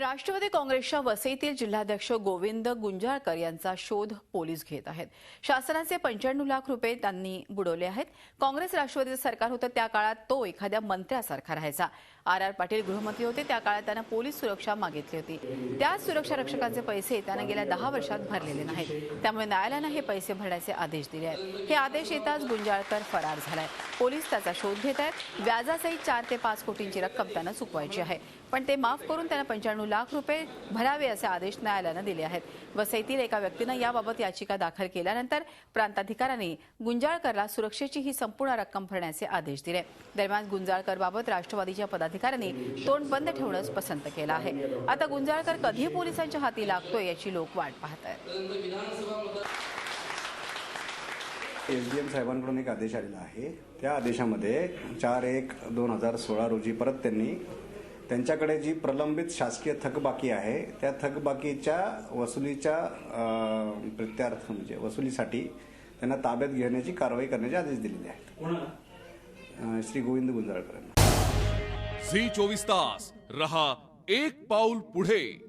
राष्ट्रवादी काँग्रेसच्या वसईतील जिल्हाध्यक्ष गोविंद गुंजाळकर यांचा शोध पोलीस घेत आहेत। शासनाचे 95 लाख रुपये त्यांनी बुडवले आहेत। काँग्रेस राष्ट्रवादीचं सरकार होतं त्या काळात तो एखाद्या मंत्र्यासारखा राहायचा। आर पाटील गृहमंत्री होते त्या काळात त्यानं पोलीस सुरक्षा मागितली होती। त्या सुरक्षा रक्षकांचे पैसे त्यानं गेल्या 10 वर्षात भरलेले नाहीत। त्यामुळे न्यायालयानं हे पैसे भरण्याचे आदेश दिले आहेत। हे आदेश येताच गुंजाळकर फरार झालाय। पोलीस त्याचा शोध घेत आहेत। व्याजासहित 4 ते 5 कोटींची रक्कम त्यानं चुकवायची आहे, पण ते माफ करून त्यानं 95 लाख रुपये भरावे असे आदेश न्यायालयानं दिले आहेत। वसईतील एका व्यक्तीनं याबाबत याचिका दाखल केल्यानंतर प्रांताधिकाऱ्यांनी गुंजाळकरला सुरक्षेची ही संपूर्ण रक्कम भरण्याचे आदेश दिले। दरम्यान गुंजाळकरबाबत राष्ट्रवादीच्या पदाधिकाऱ्यांनी तोंड बंद ठेवणंच पसंत केलं आहे। आता गुंजाळकर कधी पोलिसांच्या हाती लागतोय याची लोक वाट पाहत आहेत। एसडीएम साहेबांकडून एक आदेश आलेला आहे। त्या आदेशामध्ये 4/1/2016 रोजी परत त्यांच्याकडे जी प्रलंबित शासकीय थकबाकी आहे त्या थकबाकीच्या वसुलीच्या प्रत्यार्थ म्हणजे वसुलीसाठी त्यांना ताब्यात घेण्याची कारवाई करण्याचे आदेश दिलेले आहेत। श्री गोविंद गुंजाळकर। झी 24 तास रहा एक पाऊल पुढे।